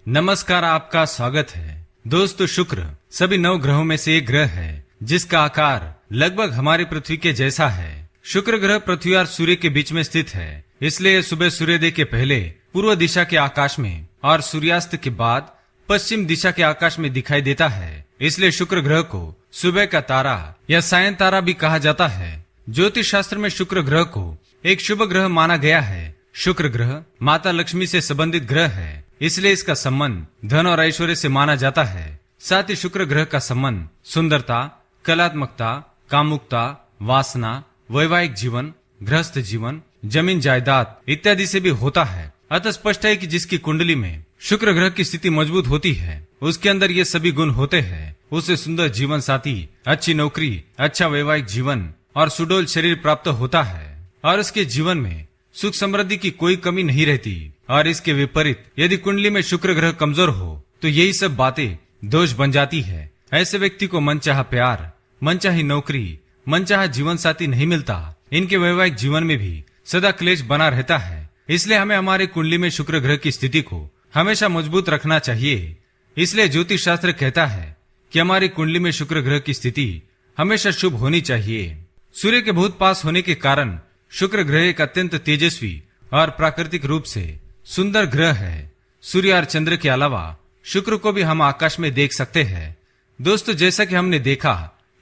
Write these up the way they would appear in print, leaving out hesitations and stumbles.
नमस्कार, आपका स्वागत है। दोस्तों, शुक्र सभी 9 ग्रहों में से एक ग्रह है जिसका आकार लगभग हमारी पृथ्वी के जैसा है। शुक्र ग्रह पृथ्वी और सूर्य के बीच में स्थित है, इसलिए सुबह सूर्योदय के पहले पूर्व दिशा के आकाश में और सूर्यास्त के बाद पश्चिम दिशा के आकाश में दिखाई देता है। इसलिए शुक्र ग्रह को सुबह का तारा या सायं तारा भी कहा जाता है। ज्योतिष शास्त्र में शुक्र ग्रह को एक शुभ ग्रह माना गया है। शुक्र ग्रह माता लक्ष्मी से संबंधित ग्रह है, इसलिए इसका संबंध धन और ऐश्वर्य से माना जाता है। साथ ही शुक्र ग्रह का संबंध सुंदरता, कलात्मकता, कामुकता, वासना, वैवाहिक जीवन, गृहस्थ जीवन, जमीन जायदाद इत्यादि से भी होता है। अतः स्पष्ट है कि जिसकी कुंडली में शुक्र ग्रह की स्थिति मजबूत होती है, उसके अंदर ये सभी गुण होते हैं। उसे सुंदर जीवन साथी, अच्छी नौकरी, अच्छा वैवाहिक जीवन और सुडौल शरीर प्राप्त होता है और उसके जीवन में सुख समृद्धि की कोई कमी नहीं रहती। और इसके विपरीत यदि कुंडली में शुक्र ग्रह कमजोर हो तो यही सब बातें दोष बन जाती है। ऐसे व्यक्ति को मनचाहा प्यार, मनचाही नौकरी, मनचाहा जीवन साथी नहीं मिलता। इनके वैवाहिक जीवन में भी सदा क्लेश बना रहता है। इसलिए हमें हमारे कुंडली में शुक्र ग्रह की स्थिति को हमेशा मजबूत रखना चाहिए। इसलिए ज्योतिष शास्त्र कहता है कि हमारी कुंडली में शुक्र ग्रह की स्थिति हमेशा शुभ होनी चाहिए। सूर्य के बहुत पास होने के कारण शुक्र ग्रह एक अत्यंत तेजस्वी और प्राकृतिक रूप से सुंदर ग्रह है। सूर्य और चंद्र के अलावा शुक्र को भी हम आकाश में देख सकते हैं। दोस्तों, जैसा कि हमने देखा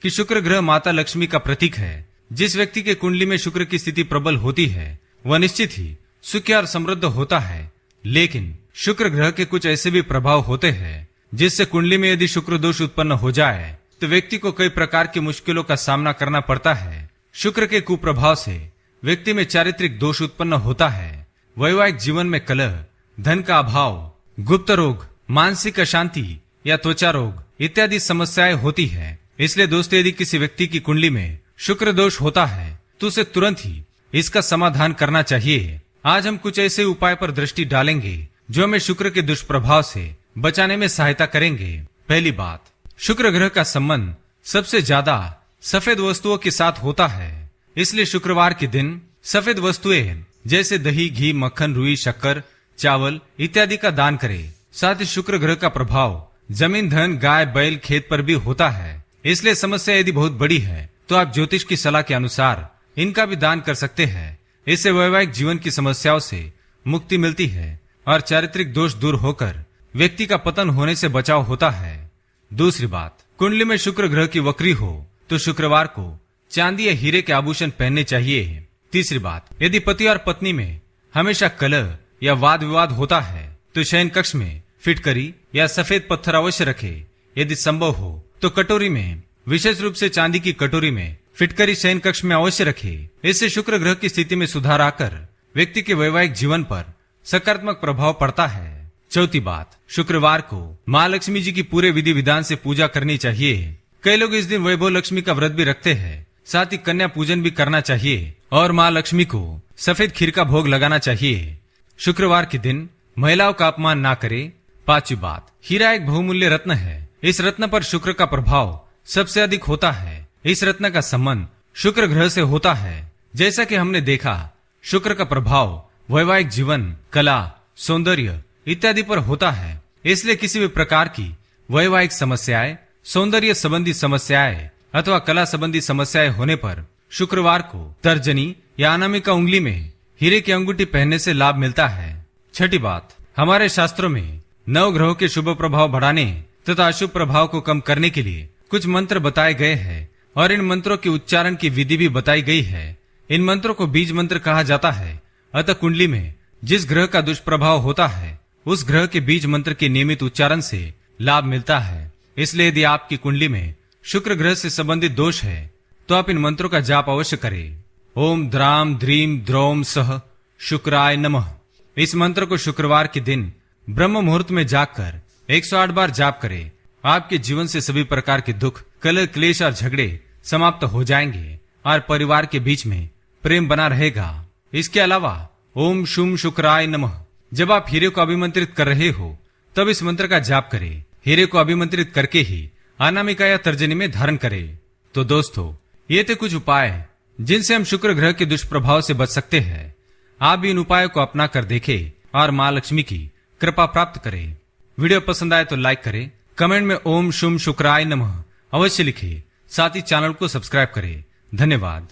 कि शुक्र ग्रह माता लक्ष्मी का प्रतीक है। जिस व्यक्ति के कुंडली में शुक्र की स्थिति प्रबल होती है वह निश्चित ही सुखी और समृद्ध होता है। लेकिन शुक्र ग्रह के कुछ ऐसे भी प्रभाव होते हैं जिससे कुंडली में यदि शुक्र दोष उत्पन्न हो जाए तो व्यक्ति को कई प्रकार की मुश्किलों का सामना करना पड़ता है। शुक्र के कुप्रभाव से व्यक्ति में चारित्रिक दोष उत्पन्न होता है। वैवाहिक जीवन में कलह, धन का अभाव, गुप्त रोग, मानसिक अशांति या त्वचा रोग इत्यादि समस्याएं होती है। इसलिए दोस्तों, यदि किसी व्यक्ति की कुंडली में शुक्र दोष होता है तो उसे तुरंत ही इसका समाधान करना चाहिए। आज हम कुछ ऐसे उपाय पर दृष्टि डालेंगे जो हमें शुक्र के दुष्प्रभाव से बचाने में सहायता करेंगे। पहली बात, शुक्र ग्रह का संबंध सबसे ज्यादा सफेद वस्तुओं के साथ होता है। इसलिए शुक्रवार के दिन सफेद वस्तुएं जैसे दही, घी, मक्खन, रुई, शक्कर, चावल इत्यादि का दान करें। साथ ही शुक्र ग्रह का प्रभाव जमीन, धन, गाय, बैल, खेत पर भी होता है। इसलिए समस्या यदि बहुत बड़ी है तो आप ज्योतिष की सलाह के अनुसार इनका भी दान कर सकते हैं। इससे वैवाहिक जीवन की समस्याओं से मुक्ति मिलती है और चारित्रिक दोष दूर होकर व्यक्ति का पतन होने से बचाव होता है। दूसरी बात, कुंडली में शुक्र ग्रह की वक्री हो तो शुक्रवार को चांदी या हीरे के आभूषण पहनने चाहिए। तीसरी बात, यदि पति और पत्नी में हमेशा कलह या वाद विवाद होता है तो शयन कक्ष में फिटकरी या सफेद पत्थर अवश्य रखे। यदि संभव हो तो कटोरी में, विशेष रूप से चांदी की कटोरी में फिटकरी शयन कक्ष में अवश्य रखे। इससे शुक्र ग्रह की स्थिति में सुधार आकर व्यक्ति के वैवाहिक जीवन पर सकारात्मक प्रभाव पड़ता है। चौथी बात, शुक्रवार को माँ लक्ष्मी जी की पूरे विधि विधान से पूजा करनी चाहिए। कई लोग इस दिन वैभव लक्ष्मी का व्रत भी रखते हैं। साथ ही कन्या पूजन भी करना चाहिए और माँ लक्ष्मी को सफेद खीर का भोग लगाना चाहिए। शुक्रवार के दिन महिलाओं का अपमान ना करें। पांचवी बात, हीरा एक बहुमूल्य रत्न है। इस रत्न पर शुक्र का प्रभाव सबसे अधिक होता है। इस रत्न का संबंध शुक्र ग्रह से होता है। जैसा कि हमने देखा, शुक्र का प्रभाव वैवाहिक जीवन, कला, सौंदर्य इत्यादि पर होता है। इसलिए किसी भी प्रकार की वैवाहिक समस्याएं, सौंदर्य संबंधी समस्याएं अथवा कला संबंधी समस्याएं होने पर शुक्रवार को तर्जनी या अनामिका उंगली में हीरे की अंगूठी पहनने से लाभ मिलता है। छठी बात, हमारे शास्त्रों में 9 ग्रहों के शुभ प्रभाव बढ़ाने तथा अशुभ प्रभाव को कम करने के लिए कुछ मंत्र बताए गए हैं और इन मंत्रों के उच्चारण की विधि भी बताई गई है। इन मंत्रों को बीज मंत्र कहा जाता है। अतः कुंडली में जिस ग्रह का दुष्प्रभाव होता है उस ग्रह के बीज मंत्र के नियमित उच्चारण से लाभ मिलता है। इसलिए यदि आपकी कुंडली में शुक्र ग्रह से संबंधित दोष है तो आप इन मंत्रों का जाप अवश्य करें। ओम द्राम ध्रीम द्रौम सह शुक्राय नमः। इस मंत्र को शुक्रवार के दिन ब्रह्म मुहूर्त में जागकर 108 बार जाप करें। आपके जीवन से सभी प्रकार के दुख, कलह, क्लेश और झगड़े समाप्त हो जाएंगे और परिवार के बीच में प्रेम बना रहेगा। इसके अलावा ओम शुम शुक्राय नमः जब आप हीरे को अभिमंत्रित कर रहे हो तब इस मंत्र का जाप करें। हीरे को अभिमंत्रित करके ही अनामिका या तर्जनी में धारण करें। तो दोस्तों, ये थे कुछ उपाय जिनसे हम शुक्र ग्रह के दुष्प्रभाव से बच सकते हैं। आप भी इन उपायों को अपना कर देखें और माँ लक्ष्मी की कृपा प्राप्त करें। वीडियो पसंद आए तो लाइक करें, कमेंट में ओम शुम शुक्राय नमः अवश्य लिखें। साथ ही चैनल को सब्सक्राइब करें। धन्यवाद।